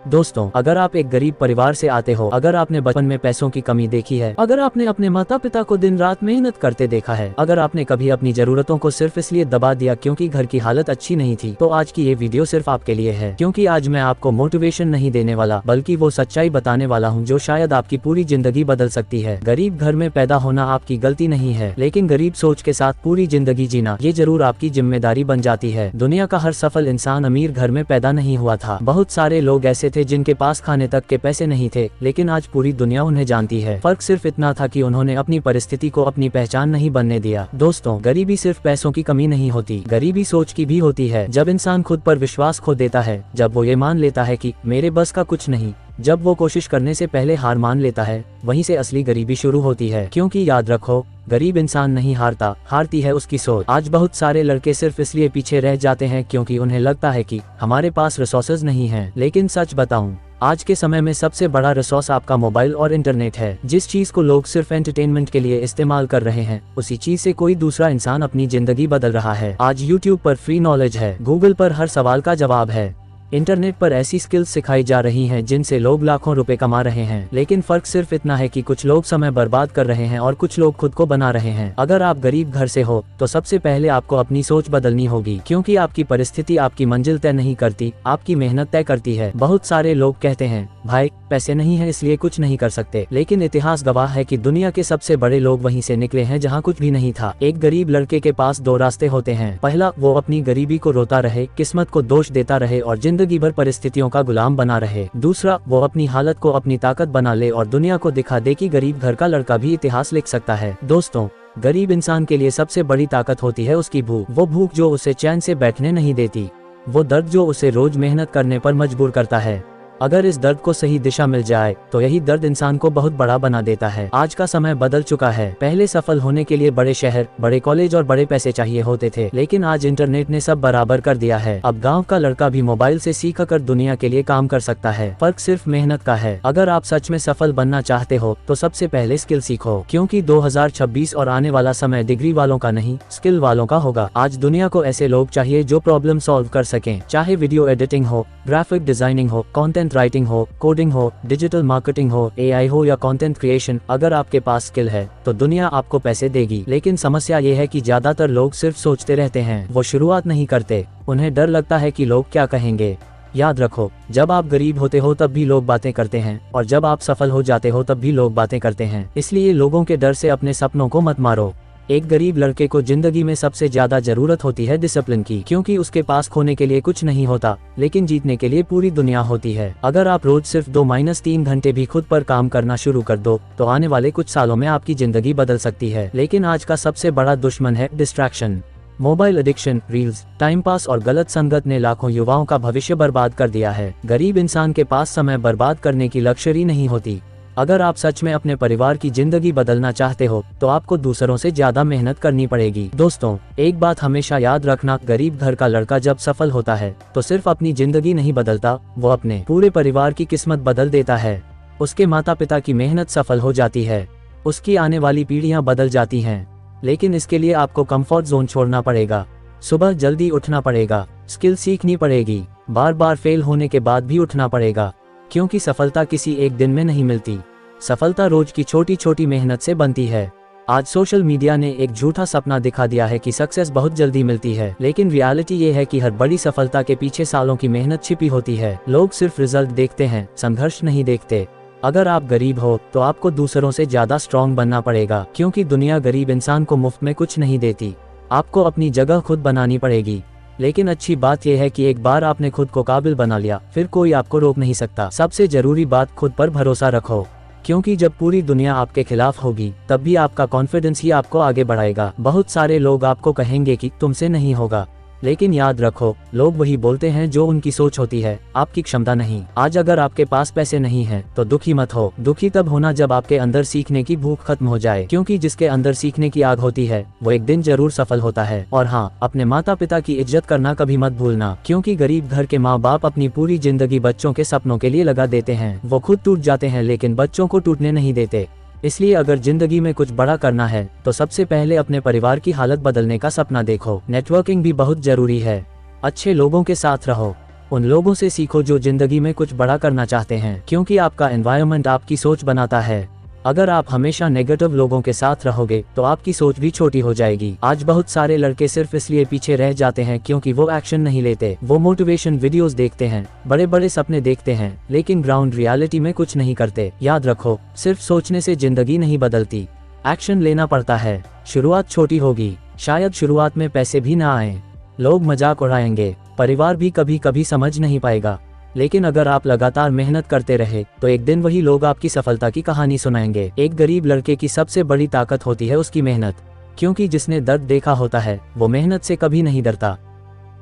दोस्तों, अगर आप एक गरीब परिवार से आते हो, अगर आपने बचपन में पैसों की कमी देखी है, अगर आपने अपने माता पिता को दिन रात मेहनत करते देखा है, अगर आपने कभी अपनी जरूरतों को सिर्फ इसलिए दबा दिया क्योंकि घर की हालत अच्छी नहीं थी, तो आज की ये वीडियो सिर्फ आपके लिए है। क्योंकि आज मैं आपको मोटिवेशन नहीं देने वाला, बल्कि वो सच्चाई बताने वाला हूँ जो शायद आपकी पूरी जिंदगी बदल सकती है। गरीब घर में पैदा होना आपकी गलती नहीं है, लेकिन गरीब सोच के साथ पूरी जिंदगी जीना ये जरूर आपकी जिम्मेदारी बन जाती है। दुनिया का हर सफल इंसान अमीर घर में पैदा नहीं हुआ था। बहुत सारे लोग ऐसे थे जिनके पास खाने तक के पैसे नहीं थे, लेकिन आज पूरी दुनिया उन्हें जानती है। फर्क सिर्फ इतना था कि उन्होंने अपनी परिस्थिति को अपनी पहचान नहीं बनने दिया। दोस्तों, गरीबी सिर्फ पैसों की कमी नहीं होती, गरीबी सोच की भी होती है। जब इंसान खुद पर विश्वास खो देता है, जब वो ये मान लेता है कि मेरे बस का कुछ नहीं, जब वो कोशिश करने से पहले हार मान लेता है, वहीं से असली गरीबी शुरू होती है। क्योंकि याद रखो, गरीब इंसान नहीं हारता, हारती है उसकी सोच। आज बहुत सारे लड़के सिर्फ इसलिए पीछे रह जाते हैं क्योंकि उन्हें लगता है कि हमारे पास रिसोर्सेज नहीं हैं। लेकिन सच बताऊं, आज के समय में सबसे बड़ा रिसोर्स आपका मोबाइल और इंटरनेट है। जिस चीज को लोग सिर्फ एंटरटेनमेंट के लिए इस्तेमाल कर रहे हैं, उसी चीज से कोई दूसरा इंसान अपनी जिंदगी बदल रहा है। आज यूट्यूब पर फ्री नॉलेज है, गूगल पर हर सवाल का जवाब है, इंटरनेट पर ऐसी स्किल्स सिखाई जा रही हैं जिनसे लोग लाखों रुपए कमा रहे हैं। लेकिन फर्क सिर्फ इतना है कि कुछ लोग समय बर्बाद कर रहे हैं और कुछ लोग खुद को बना रहे हैं। अगर आप गरीब घर से हो, तो सबसे पहले आपको अपनी सोच बदलनी होगी, क्योंकि आपकी परिस्थिति आपकी मंजिल तय नहीं करती, आपकी मेहनत तय करती है। बहुत सारे लोग कहते हैं, भाई पैसे नहीं है इसलिए कुछ नहीं कर सकते, लेकिन इतिहास गवाह है कि दुनिया के सबसे बड़े लोग वहीं से निकले हैं जहां कुछ भी नहीं था। एक गरीब लड़के के पास दो रास्ते होते हैं। पहला, वो अपनी गरीबी को रोता रहे, किस्मत को दोष देता रहे और जिंदगी भर परिस्थितियों का गुलाम बना रहे। दूसरा, वो अपनी हालत को अपनी ताकत बना ले और दुनिया को दिखा दे कि गरीब घर का लड़का भी इतिहास लिख सकता है। दोस्तों, गरीब इंसान के लिए सबसे बड़ी ताकत होती है उसकी भूख। वो भूख जो उसे चैन से बैठने नहीं देती, वो दर्द जो उसे रोज मेहनत करने पर मजबूर करता है। अगर इस दर्द को सही दिशा मिल जाए, तो यही दर्द इंसान को बहुत बड़ा बना देता है। आज का समय बदल चुका है। पहले सफल होने के लिए बड़े शहर, बड़े कॉलेज और बड़े पैसे चाहिए होते थे, लेकिन आज इंटरनेट ने सब बराबर कर दिया है। अब गांव का लड़का भी मोबाइल से सीख कर दुनिया के लिए काम कर सकता है। फर्क सिर्फ मेहनत का है। अगर आप सच में सफल बनना चाहते हो, तो सबसे पहले स्किल सीखो, क्योंकि 2026 और आने वाला समय डिग्री वालों का नहीं, स्किल वालों का होगा। आज दुनिया को ऐसे लोग चाहिए जो प्रॉब्लम सॉल्व कर सकें, चाहे वीडियो एडिटिंग हो, ग्राफिक डिजाइनिंग हो, कंटेंट राइटिंग हो, कोडिंग हो, डिजिटल मार्केटिंग हो, एआई हो या कंटेंट क्रिएशन। अगर आपके पास स्किल है, तो दुनिया आपको पैसे देगी। लेकिन समस्या ये है कि ज्यादातर लोग सिर्फ सोचते रहते हैं, वो शुरुआत नहीं करते। उन्हें डर लगता है कि लोग क्या कहेंगे। याद रखो, जब आप गरीब होते हो तब भी लोग बातें करते हैं, और जब आप सफल हो जाते हो तब भी लोग बातें करते हैं। इसलिए लोगों के डर से अपने सपनों को मत मारो। एक गरीब लड़के को जिंदगी में सबसे ज्यादा जरूरत होती है डिसिप्लिन की, क्योंकि उसके पास खोने के लिए कुछ नहीं होता, लेकिन जीतने के लिए पूरी दुनिया होती है। अगर आप रोज सिर्फ 2-3 घंटे भी खुद पर काम करना शुरू कर दो, तो आने वाले कुछ सालों में आपकी जिंदगी बदल सकती है। लेकिन आज का सबसे बड़ा दुश्मन है distraction. Mobile addiction, reels, time pass और गलत संगत ने लाखों युवाओं का भविष्य बर्बाद कर दिया है। गरीब इंसान के पास समय बर्बाद करने की लग्जरी नहीं होती। अगर आप सच में अपने परिवार की जिंदगी बदलना चाहते हो, तो आपको दूसरों से ज्यादा मेहनत करनी पड़ेगी। दोस्तों, एक बात हमेशा याद रखना, गरीब घर का लड़का जब सफल होता है, तो सिर्फ अपनी जिंदगी नहीं बदलता, वो अपने पूरे परिवार की किस्मत बदल देता है। उसके माता पिता की मेहनत सफल हो जाती है, उसकी आने वाली पीढ़ियां बदल जाती हैं। लेकिन इसके लिए आपको कंफर्ट जोन छोड़ना पड़ेगा, सुबह जल्दी उठना पड़ेगा, स्किल सीखनी पड़ेगी, बार बार फेल होने के बाद भी उठना पड़ेगा, क्योंकि सफलता किसी एक दिन में नहीं मिलती। सफलता रोज की छोटी छोटी मेहनत से बनती है। आज सोशल मीडिया ने एक झूठा सपना दिखा दिया है कि सक्सेस बहुत जल्दी मिलती है, लेकिन रियलिटी ये है कि हर बड़ी सफलता के पीछे सालों की मेहनत छिपी होती है। लोग सिर्फ रिजल्ट देखते हैं, संघर्ष नहीं देखते। अगर आप गरीब हो, तो आपको दूसरों से ज्यादा स्ट्रॉन्ग बनना पड़ेगा, क्योंकि दुनिया गरीब इंसान को मुफ्त में कुछ नहीं देती। आपको अपनी जगह खुद बनानी पड़ेगी। लेकिन अच्छी बात यह है कि एक बार आपने खुद को काबिल बना लिया, फिर कोई आपको रोक नहीं सकता। सबसे जरूरी बात, खुद पर भरोसा रखो, क्योंकि जब पूरी दुनिया आपके खिलाफ होगी, तब भी आपका कॉन्फिडेंस ही आपको आगे बढ़ाएगा। बहुत सारे लोग आपको कहेंगे कि तुमसे नहीं होगा, लेकिन याद रखो, लोग वही बोलते हैं जो उनकी सोच होती है, आपकी क्षमता नहीं। आज अगर आपके पास पैसे नहीं हैं, तो दुखी मत हो। दुखी तब होना जब आपके अंदर सीखने की भूख खत्म हो जाए, क्योंकि जिसके अंदर सीखने की आग होती है, वो एक दिन जरूर सफल होता है। और हाँ, अपने माता पिता की इज्जत करना कभी मत भूलना, क्योंकि गरीब घर के माँ बाप अपनी पूरी जिंदगी बच्चों के सपनों के लिए लगा देते हैं। वो खुद टूट जाते हैं, लेकिन बच्चों को टूटने नहीं देते। इसलिए अगर जिंदगी में कुछ बड़ा करना है, तो सबसे पहले अपने परिवार की हालत बदलने का सपना देखो। नेटवर्किंग भी बहुत जरूरी है। अच्छे लोगों के साथ रहो, उन लोगों से सीखो जो जिंदगी में कुछ बड़ा करना चाहते हैं, क्योंकि आपका एनवायरनमेंट आपकी सोच बनाता है। अगर आप हमेशा नेगेटिव लोगों के साथ रहोगे तो आपकी सोच भी छोटी हो जाएगी। आज बहुत सारे लड़के सिर्फ इसलिए पीछे रह जाते हैं क्योंकि वो एक्शन नहीं लेते। वो मोटिवेशन वीडियोस देखते हैं, बड़े बड़े सपने देखते हैं, लेकिन ग्राउंड रियलिटी में कुछ नहीं करते। याद रखो, सिर्फ सोचने से जिंदगी नहीं बदलती, एक्शन लेना पड़ता है। शुरुआत छोटी होगी, शायद शुरुआत में पैसे भी ना आए, लोग मजाक उड़ाएंगे, परिवार भी कभी कभी समझ नहीं पाएगा, लेकिन अगर आप लगातार मेहनत करते रहे तो एक दिन वही लोग आपकी सफलता की कहानी सुनाएंगे। एक गरीब लड़के की सबसे बड़ी ताकत होती है उसकी मेहनत, क्योंकि जिसने दर्द देखा होता है वो मेहनत से कभी नहीं डरता।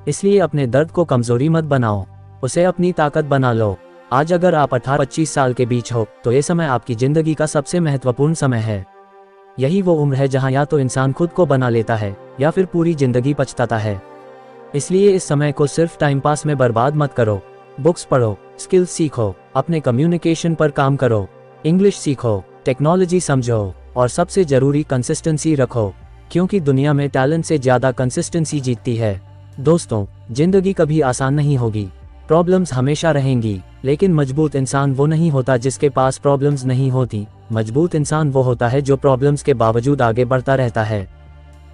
इसलिए अपने दर्द को कमजोरी मत बनाओ, उसे अपनी ताकत बना लो। आज अगर आप 18-25 साल के बीच हो तो ये समय आपकी जिंदगी का सबसे महत्वपूर्ण समय है। यही वो उम्र है जहाँ या तो इंसान खुद को बना लेता है या फिर पूरी जिंदगी पछताता है। इसलिए इस समय को सिर्फ टाइम पास में बर्बाद मत करो। बुक्स पढ़ो, स्किल्स सीखो, अपने कम्युनिकेशन पर काम करो, इंग्लिश सीखो, टेक्नोलॉजी समझो और सबसे जरूरी कंसिस्टेंसी रखो, क्योंकि दुनिया में टैलेंट से ज्यादा कंसिस्टेंसी जीतती है। दोस्तों, जिंदगी कभी आसान नहीं होगी, प्रॉब्लम्स हमेशा रहेंगी, लेकिन मजबूत इंसान वो नहीं होता जिसके पास प्रॉब्लम्स नहीं होती। मजबूत इंसान वो होता है जो प्रॉब्लम्स के बावजूद आगे बढ़ता रहता है।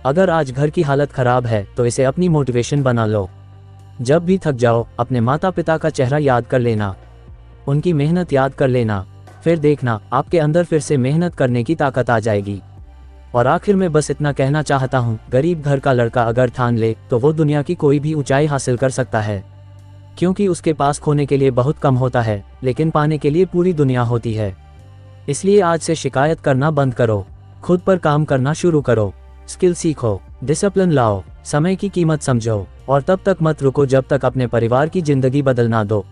अगर आज घर की हालत खराब है तो इसे अपनी मोटिवेशन बना लो। जब भी थक जाओ अपने माता पिता का चेहरा याद कर लेना, उनकी मेहनत याद कर लेना, फिर देखना आपके अंदर फिर से मेहनत करने की ताकत आ जाएगी। और आखिर में बस इतना कहना चाहता हूँ, गरीब घर का लड़का अगर ठान ले तो वो दुनिया की कोई भी ऊंचाई हासिल कर सकता है, क्योंकि उसके पास खोने के लिए बहुत कम होता है लेकिन पाने के लिए पूरी दुनिया होती है। इसलिए आज से शिकायत करना बंद करो, खुद पर काम करना शुरू करो, स्किल सीखो, डिसिप्लिन लाओ, समय की कीमत समझो और तब तक मत रुको जब तक अपने परिवार की जिंदगी बदल ना दो।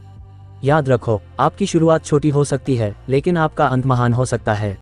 याद रखो, आपकी शुरुआत छोटी हो सकती है लेकिन आपका अंत महान हो सकता है।